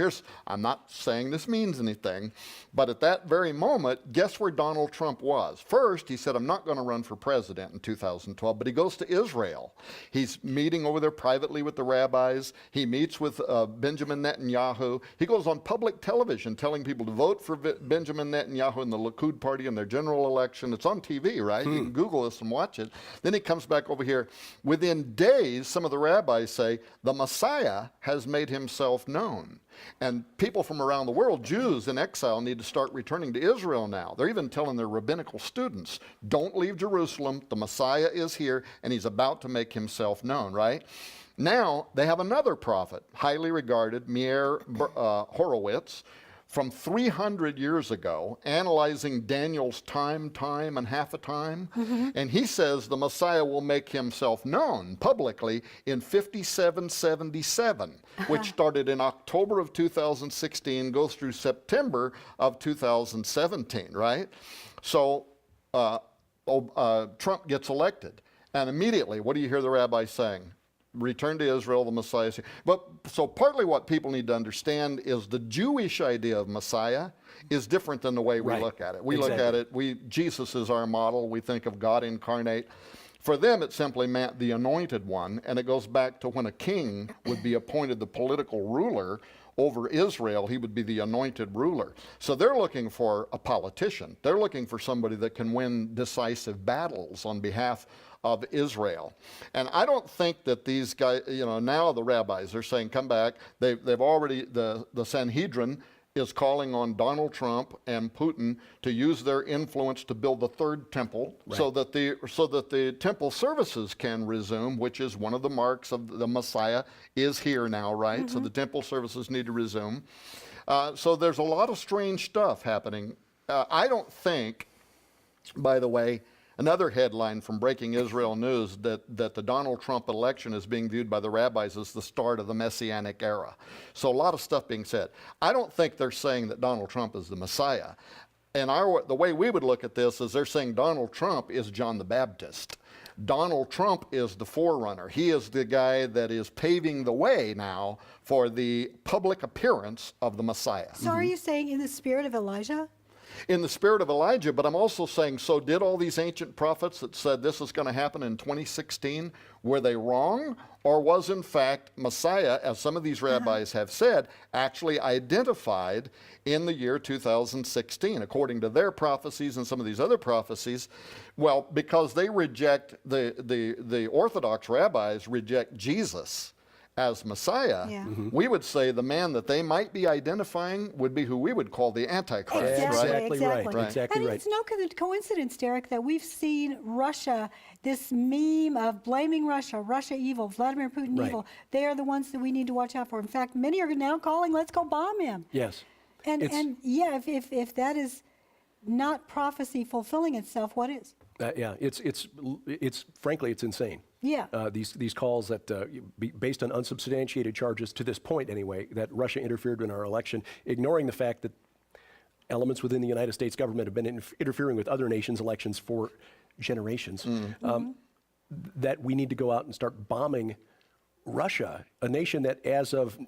I'm not saying this means anything, but at that very moment, guess where Donald Trump was? First, he said, I'm not going to run for president in 2012, but he goes to Israel. He's meeting over there privately with the rabbis. He meets with Benjamin Netanyahu. He goes on public television telling people to vote for Benjamin Netanyahu and the Likud party in their general election. It's on TV, right? You can Google this and watch it. Then he comes back over here. Within days, some of the rabbis say, the Messiah has made himself known. And people from around the world, Jews in exile, need to start returning to Israel now. They're even telling their rabbinical students, don't leave Jerusalem. The Messiah is here, and he's about to make himself known, right? Now, they have another prophet, highly regarded, Meir Horowitz, from 300 years ago, analyzing Daniel's time, and half a time. And he says the Messiah will make himself known publicly in 5777, which started in October of 2016, goes through September of 2017, right? So Trump gets elected. And immediately, what do you hear the rabbis saying? Return to Israel, the Messiah is here. But so partly what people need to understand is the Jewish idea of Messiah is different than the way we look at it. We look at it, Jesus is our model. We think of God incarnate. For them, it simply meant the anointed one, and it goes back to when a king would be appointed the political ruler over Israel, he would be the anointed ruler. So they're looking for a politician. They're looking for somebody that can win decisive battles on behalf of Israel. And I don't think that these guys, now the rabbis are saying, come back. They've already, the Sanhedrin is calling on Donald Trump and Putin to use their influence to build the third temple, so that the temple services can resume, which is one of the marks of the Messiah is here now, right? So the temple services need to resume. So there's a lot of strange stuff happening. I don't think, by the way, another headline from Breaking Israel News, that the Donald Trump election is being viewed by the rabbis as the start of the Messianic era. So a lot of stuff being said. I don't think they're saying that Donald Trump is the Messiah. And the way we would look at this is they're saying Donald Trump is John the Baptist. Donald Trump is the forerunner. He is the guy that is paving the way now for the public appearance of the Messiah. So are you saying in the spirit of Elijah? In the spirit of Elijah, but I'm also saying, so did all these ancient prophets that said this is going to happen in 2016, were they wrong? Or was in fact Messiah, as some of these rabbis have said, actually identified in the year 2016, according to their prophecies and some of these other prophecies? Well, because they reject, the Orthodox rabbis reject Jesus as Messiah, Yeah. we would say the man that they might be identifying would be who we would call the Antichrist. Exactly, right? right. Exactly and right. it's no coincidence, Derek, that we've seen Russia, this meme of blaming Russia, Russia evil, Vladimir Putin Right. evil. They are the ones that we need to watch out for. In fact, many are now calling, let's go bomb him. Yes. And It's- yeah, if that is not prophecy fulfilling itself, what is? Yeah, it's frankly, it's insane. Yeah. These calls that, based on unsubstantiated charges to this point anyway, that Russia interfered in our election, ignoring the fact that elements within the United States government have been interfering with other nations' elections for generations, that we need to go out and start bombing Russia, a nation that as of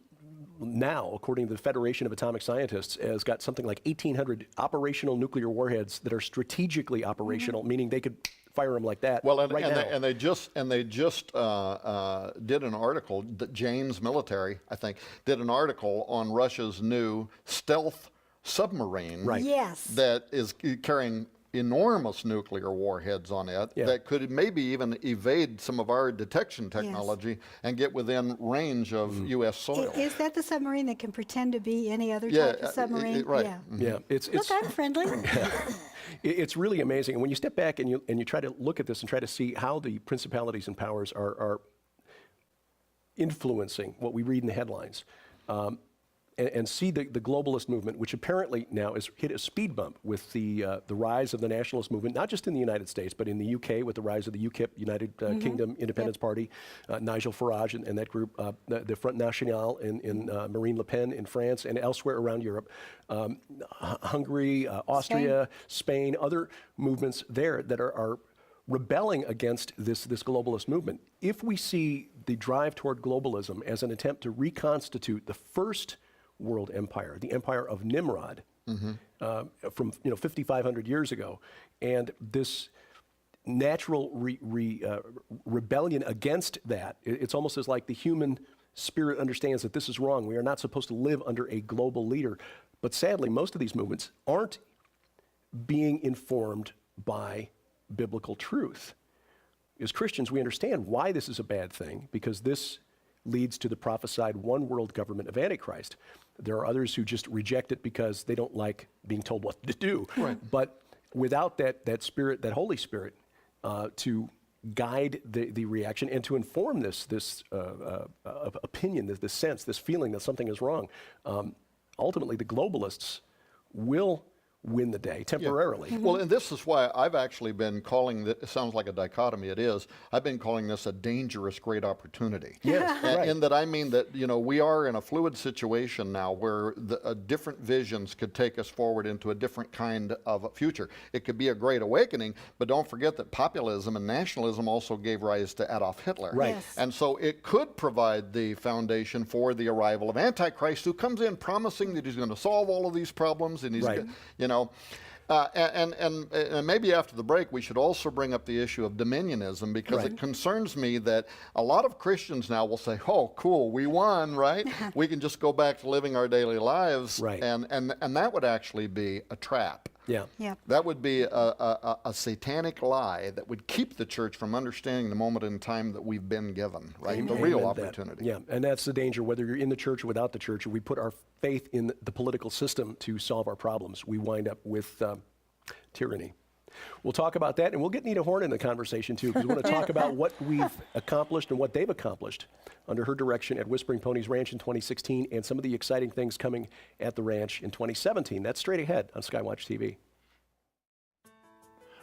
now, according to the Federation of Atomic Scientists, has got something like 1,800 operational nuclear warheads that are strategically operational, meaning they could fire them like that Well, right now. they just did an article. The James Military, I think, did an article on Russia's new stealth submarine. Right. Yes. That is carrying enormous nuclear warheads on it that could maybe even evade some of our detection technology and get within range of U.S. soil. Is that the submarine that can pretend to be any other Yeah, type of submarine? right. Yeah. Yeah, it's Look, I'm friendly. it's really amazing. And when you step back and you try to look at this and try to see how the principalities and powers are influencing what we read in the headlines, and see the globalist movement, which apparently now has hit a speed bump with the rise of the nationalist movement, not just in the United States, but in the UK with the rise of the UKIP, United Kingdom Independence Party, Nigel Farage and that group, the Front National in Marine Le Pen in France and elsewhere around Europe, Hungary, Austria, Spain, other movements there that are rebelling against this globalist movement. If we see the drive toward globalism as an attempt to reconstitute the first world empire, the empire of Nimrod, from 5,500 years ago, and this natural rebellion against that, it's almost as like the human spirit understands that this is wrong. We are not supposed to live under a global leader. But sadly, most of these movements aren't being informed by biblical truth. As Christians, we understand why this is a bad thing, because this leads to the prophesied one world government of Antichrist. There are others who just reject it because they don't like being told what to do. Right. But without that spirit, that Holy Spirit, to guide the reaction and to inform this opinion, this sense, this feeling that something is wrong, ultimately the globalists will win the day temporarily. Well, and this is why I've actually been calling this, it sounds like a dichotomy, it is, I've been calling this a dangerous great opportunity. Yes, right. In that I mean that, we are in a fluid situation now where different visions could take us forward into a different kind of a future. It could be a great awakening, but don't forget that populism and nationalism also gave rise to Adolf Hitler. Right. Yes. And so it could provide the foundation for the arrival of Antichrist, who comes in promising that he's going to solve all of these problems, and he's, and maybe after the break we should also bring up the issue of dominionism, because it concerns me that a lot of Christians now will say, "Oh, cool, we won, right? We can just go back to living our daily lives," Right. and that would actually be a trap. Yeah. Yeah. That would be a satanic lie that would keep the church from understanding the moment in time that we've been given, right? The real Amen to that. opportunity. Yeah, and that's the danger, whether you're in the church or without the church, or we put our faith in the political system to solve our problems, we wind up with tyranny. We'll talk about that, and we'll get Nita Horn in the conversation too, because we want to talk about what we've accomplished and what they've accomplished under her direction at Whispering Ponies Ranch in 2016, and some of the exciting things coming at the ranch in 2017. That's straight ahead on Skywatch TV.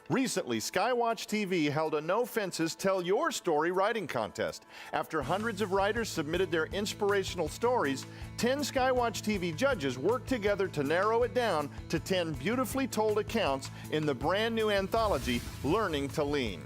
Recently, Skywatch TV held a No Fences Tell Your Story writing contest. After hundreds of writers submitted their inspirational stories, 10 Skywatch TV judges worked together to narrow it down to 10 beautifully told accounts in the brand new anthology, Learning to Lean.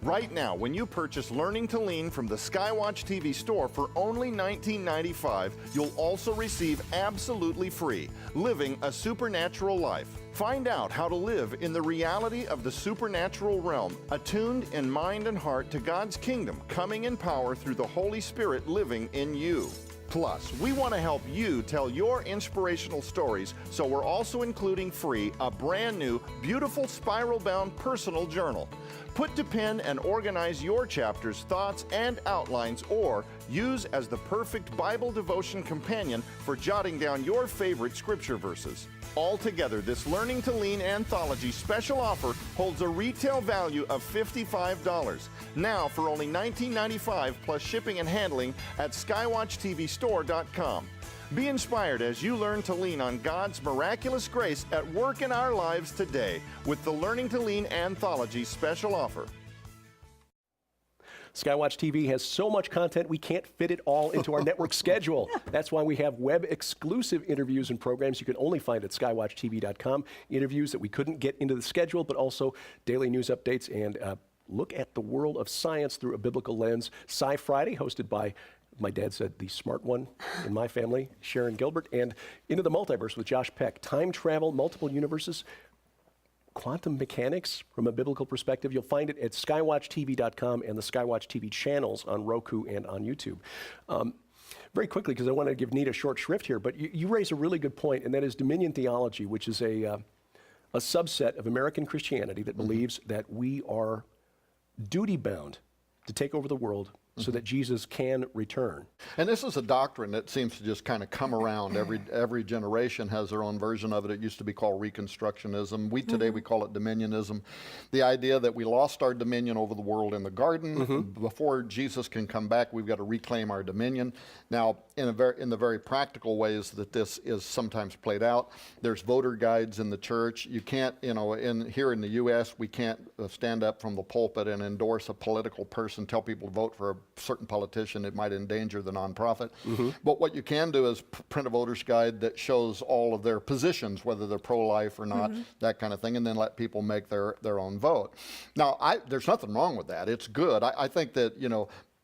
Right now, when you purchase Learning to Lean from the Skywatch TV store for only $19.95, you'll also receive absolutely free Living a Supernatural Life. Find out how to live in the reality of the supernatural realm, attuned in mind and heart to God's kingdom, coming in power through the Holy Spirit living in you. Plus, we want to help you tell your inspirational stories, so we're also including free a brand new, beautiful spiral-bound personal journal. Put to pen and organize your chapters, thoughts, and outlines, or use as the perfect Bible devotion companion for jotting down your favorite scripture verses. Altogether, this Learning to Lean anthology special offer holds a retail value of $55. Now for only $19.95 plus shipping and handling at skywatchtvstore.com. Be inspired as you learn to lean on God's miraculous grace at work in our lives today with the Learning to Lean anthology special offer. Skywatch TV has so much content, we can't fit it all into our network schedule. That's why we have web-exclusive interviews and programs you can only find at skywatchtv.com. Interviews that we couldn't get into the schedule, but also daily news updates and look at the world of science through a biblical lens. Sci Friday, hosted by, my dad said, the smart one in my family, Sharon Gilbert, and Into the Multiverse with Josh Peck. Time travel, multiple universes, quantum mechanics from a biblical perspective. You'll find it at skywatchtv.com and the Skywatch TV channels on Roku and on YouTube. Very quickly, because I want to give Nita short shrift here, but you raise a really good point, and that is Dominion theology, which is a subset of American Christianity that believes that we are duty-bound to take over the world so that Jesus can return. And this is a doctrine that seems to just kind of come around. Every generation has their own version of it. It used to be called Reconstructionism. Today we call it Dominionism. The idea that we lost our dominion over the world in the garden. Before Jesus can come back, we've got to reclaim our dominion. Now, in the very practical ways that this is sometimes played out, there's voter guides in the church. You can't, here in the U.S., we can't stand up from the pulpit and endorse a political person, tell people to vote for a certain politician. It might endanger the nonprofit. But what you can do is print a voter's guide that shows all of their positions, whether they're pro-life or not, that kind of thing, and then let people make their own vote. Now, there's nothing wrong with that. It's good. I think that,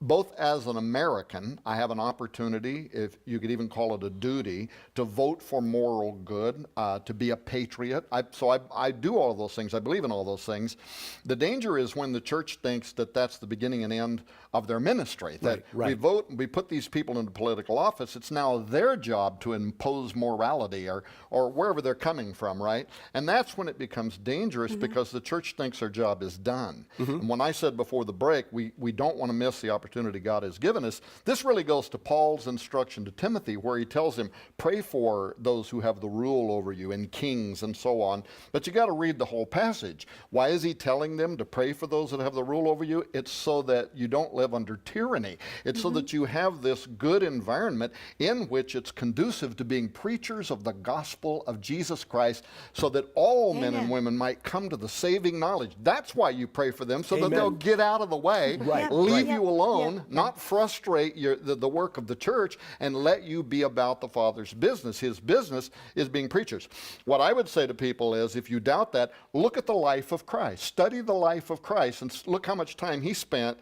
both as an American, I have an opportunity, if you could even call it a duty, to vote for moral good, to be a patriot. So I do all of those things. I believe in all those things. The danger is when the church thinks that that's the beginning and end of their ministry, that we vote and we put these people into political office. It's now their job to impose morality or wherever they're coming from, right? And that's when it becomes dangerous because the church thinks their job is done. And when I said before the break, we don't want to miss the opportunity God has given us. This really goes to Paul's instruction to Timothy, where he tells him, pray for those who have the rule over you and kings and so on. But you got to read the whole passage. Why is he telling them to pray for those that have the rule over you? It's so that you don't live under tyranny. It's so that you have this good environment in which it's conducive to being preachers of the gospel of Jesus Christ, so that all men and women might come to the saving knowledge. That's why you pray for them, so that they'll get out of the way, leave you alone, not frustrate the work of the church, and let you be about the Father's business. His business is being preachers. What I would say to people is, if you doubt that, look at the life of Christ. Study the life of Christ and look how much time he spent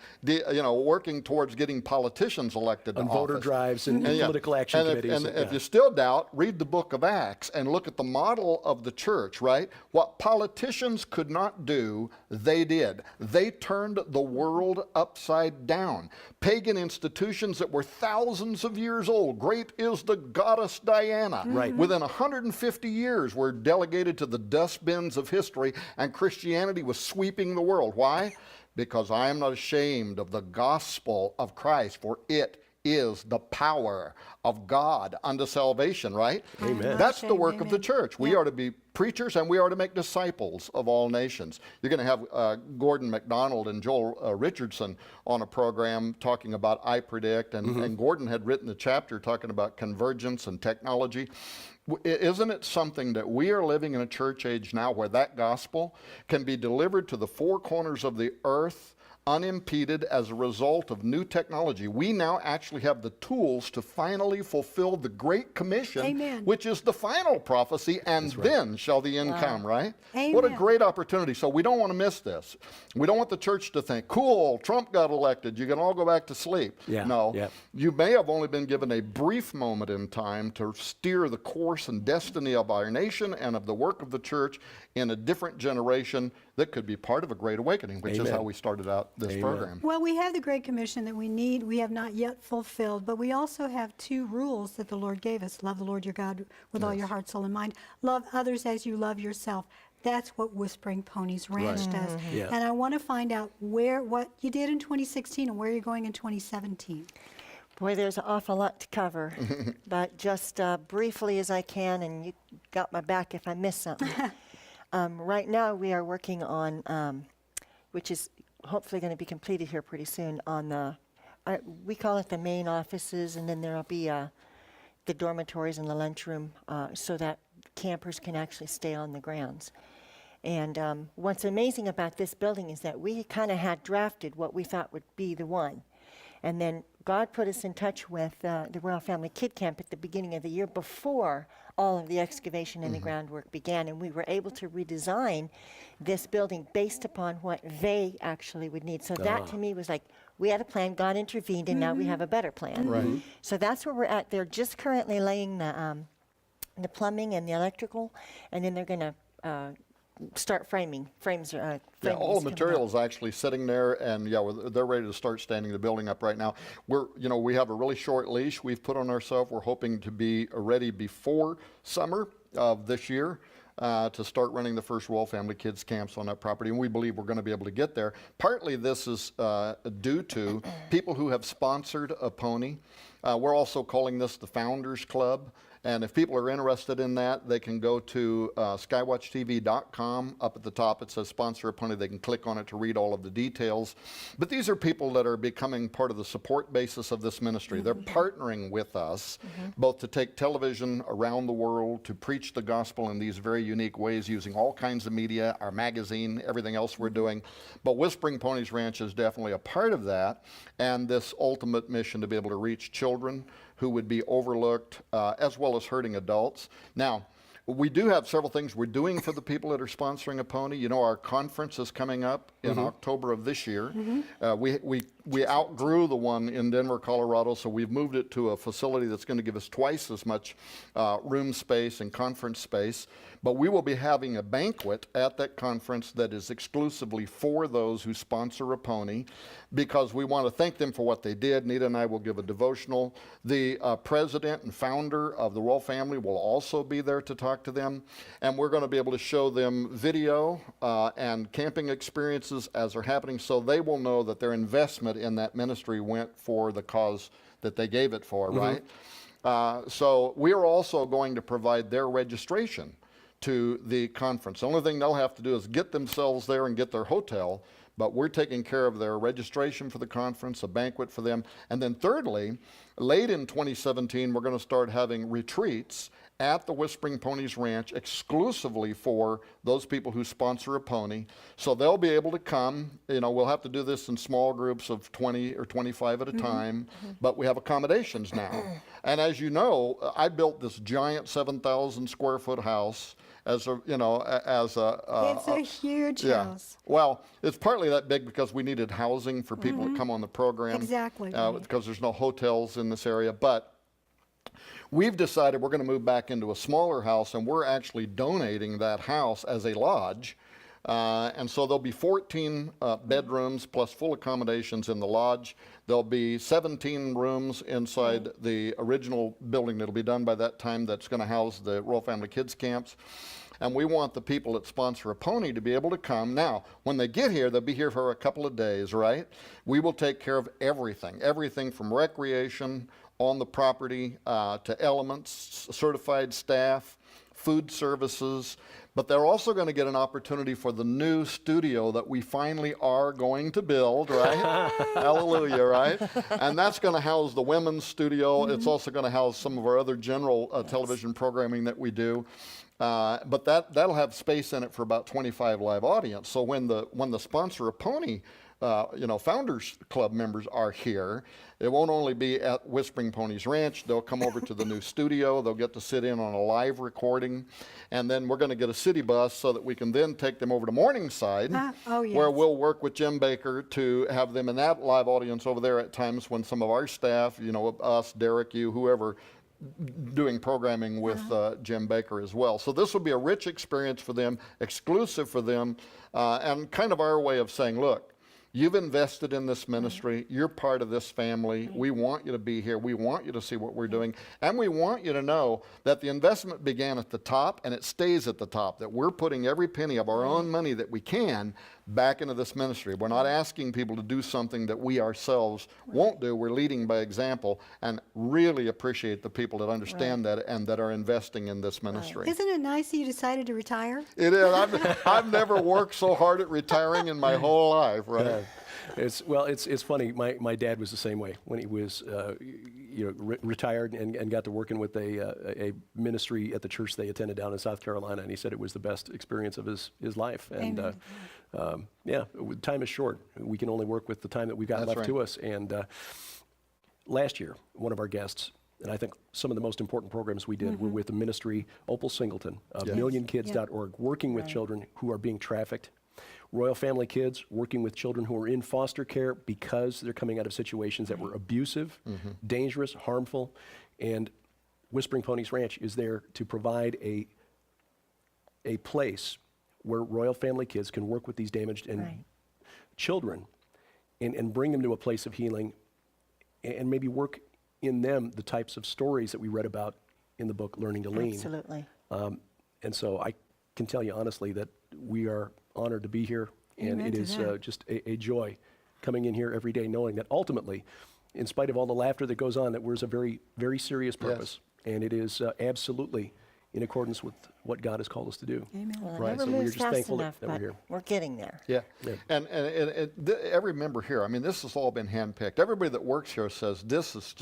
working towards getting politicians elected to on office. voter drives and political action committees. If you still doubt, read the book of Acts and look at the model of the church, right? What politicians could not do, they did. They turned the world upside down. Pagan institutions that were thousands of years old. Great is the goddess Diana. Within 150 years were delegated to the dustbins of history, and Christianity was sweeping the world. Why? Because I am not ashamed of the gospel of Christ, for it is the power of God unto salvation, right? Amen. That's the work of the church. We are to be preachers, and we are to make disciples of all nations. You're going to have Gordon MacDonald and Joel Richardson on a program talking about I Predict, and Gordon had written a chapter talking about convergence and technology. Isn't it something that we are living in a church age now where that gospel can be delivered to the four corners of the earth unimpeded as a result of new technology? We now actually have the tools to finally fulfill the Great Commission, which is the final prophecy, and then shall the end come, right? What a great opportunity. So we don't want to miss this. We don't want the church to think, cool, Trump got elected, you can all go back to sleep. No, you may have only been given a brief moment in time to steer the course and destiny of our nation and of the work of the church in a different generation that could be part of a great awakening, which is how we started out this program. Well, we have the Great Commission that we need. We have not yet fulfilled, but we also have two rules that the Lord gave us. Love the Lord your God with all your heart, soul, and mind. Love others as you love yourself. That's what Whispering Ponies Ranch does. Yeah. And I want to find out what you did in 2016 and where you're going in 2017. Boy, there's an awful lot to cover, but just briefly as I can, and you got my back if I miss something. Right now, we are working on, which is hopefully going to be completed here pretty soon, on we call it the main offices, and then there'll be the dormitories and the lunchroom so that campers can actually stay on the grounds. And what's amazing about this building is that we kind of had drafted what we thought would be the one. And then God put us in touch with the Royal Family Kid Camp at the beginning of the year before all of the excavation and the groundwork began. And we were able to redesign this building based upon what they actually would need. So that to me was like, we had a plan, God intervened, and now we have a better plan. Right. So that's where we're at. They're just currently laying the plumbing and the electrical, and then they're going to start framing. Yeah, all the materials actually sitting there, and they're ready to start standing the building up right now. We have a really short leash we've put on ourselves. We're hoping to be ready before summer of this year to start running the first Royal Family Kids camps on that property, and we believe we're going to be able to get there. Partly this is due to people who have sponsored a pony. We're also calling this the Founders Club. And if people are interested in that, they can go to skywatchtv.com. Up at the top, it says sponsor a pony. They can click on it to read all of the details. But these are people that are becoming part of the support basis of this ministry. They're partnering with us, both to take television around the world, to preach the gospel in these very unique ways, using all kinds of media, our magazine, everything else we're doing. But Whispering Ponies Ranch is definitely a part of that, and this ultimate mission to be able to reach children who would be overlooked, as well as hurting adults. Now, we do have several things we're doing for the people that are sponsoring a pony. You know, our conference is coming up in October of this year. We outgrew the one in Denver, Colorado, so we've moved it to a facility that's going to give us twice as much room space and conference space. But we will be having a banquet at that conference that is exclusively for those who sponsor a pony, because we want to thank them for what they did. Nita and I will give a devotional. The president and founder of the Royal Family will also be there to talk to them, and we're going to be able to show them video and camping experiences as they're happening, so they will know that their investment in that ministry went for the cause that they gave it for, right? So we are also going to provide their registration to the conference. The only thing they'll have to do is get themselves there and get their hotel, but we're taking care of their registration for the conference, a banquet for them. And then thirdly, late in 2017, we're going to start having retreats at the Whispering Ponies Ranch exclusively for those people who sponsor a pony. So they'll be able to come. You know, we'll have to do this in small groups of 20 or 25 at a time, but we have accommodations now. And as you know, I built this giant 7,000 square foot house as a, it's a huge house. Well, it's partly that big because we needed housing for people that come on the program. Exactly. Because there's no hotels in this area. But we've decided we're going to move back into a smaller house, and we're actually donating that house as a lodge. And so there'll be 14 bedrooms plus full accommodations in the lodge. There'll be 17 rooms inside the original building that'll be done by that time, that's going to house the Royal Family Kids camps. And we want the people that sponsor a pony to be able to come. Now, when they get here, they'll be here for a couple of days, right? We will take care of everything from recreation on the property to elements, certified staff, food services. But they're also going to get an opportunity for the new studio that we finally are going to build, right? Hallelujah, right? And that's going to house the women's studio. It's also going to house some of our other general television programming that we do. But that'll have space in it for about 25 live audience. So when the sponsor a pony, Founders Club members are here, it won't only be at Whispering Ponies Ranch. They'll come over to the new studio. They'll get to sit in on a live recording. And then we're going to get a city bus so that we can then take them over to Morningside, where we'll work with Jim Baker to have them in that live audience over there at times when some of our staff, us, Derek, you, whoever, doing programming with Jim Baker as well. So this will be a rich experience for them, exclusive for them, and kind of our way of saying, look, You've invested in this ministry. You're part of this family. We want you to be here. We want you to see what we're doing. And we want you to know that the investment began at the top and it stays at the top, that we're putting every penny of our own money that we can back into this ministry. We're not asking people to do something that we ourselves won't do. We're leading by example, and really appreciate the people that understand that and that are investing in this ministry. Isn't it nice that you decided to retire? It is. I've never worked so hard at retiring in my whole life, right? It's funny. My dad was the same way when he was retired and got to working with a ministry at the church they attended down in South Carolina, and he said it was the best experience of his life. And time is short. We can only work with the time that we've got left to us. And last year, one of our guests, and I think some of the most important programs we did were with the ministry Opal Singleton of millionkids.org, working with children who are being trafficked. Royal Family Kids, working with children who are in foster care because they're coming out of situations that were abusive, dangerous, harmful. And Whispering Ponies Ranch is there to provide a place where Royal Family Kids can work with these damaged and children and bring them to a place of healing and maybe work in them the types of stories that we read about in the book Learning to Lean. Absolutely. And so I can tell you honestly that we are honored to be here, and it is just a joy coming in here every day knowing that ultimately, in spite of all the laughter that goes on, that there's a very, very serious purpose, and it is absolutely in accordance with what God has called us to do. Amen. Well, it Right, never so we're moves just fast thankful enough, that we're but here. we're getting there. Yeah. And every member here, I mean, this has all been handpicked. Everybody that works here says this is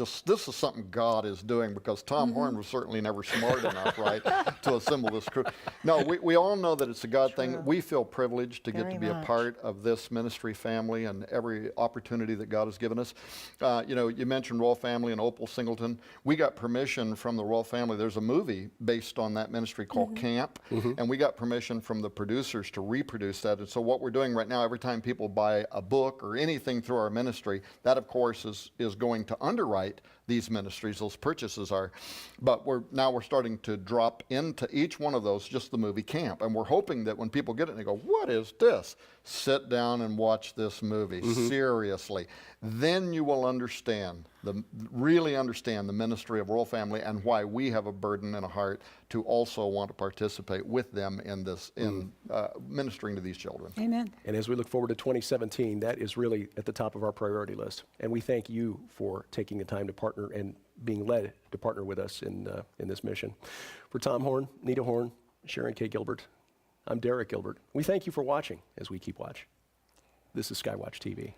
something God is doing, because Tom Horn was certainly never smart enough, right, to assemble this crew. No, we all know that it's a God thing. We feel privileged to get Very to be a much. part of this ministry family and every opportunity that God has given us. You mentioned Royal Family and Opal Singleton. We got permission from the Royal Family. There's a movie based on that ministry called Camp, and we got permission from the producers to reproduce that. And so what we're doing right now, every time people buy a book or anything through our ministry, that of course is going to underwrite these ministries. Those purchases are. But we're starting to drop into each one of those just the movie Camp, and we're hoping that when people get it and they go, "What is this?" Sit down and watch this movie seriously. Then you will really understand the ministry of Royal Family and why we have a burden and a heart to also want to participate with them in this, ministering to these children. Amen. And as we look forward to 2017, that is really at the top of our priority list. And we thank you for taking the time to partner and being led to partner with us in this mission. For Tom Horn, Nita Horn, Sharon K. Gilbert, I'm Derek Gilbert. We thank you for watching as we keep watch. This is Skywatch TV.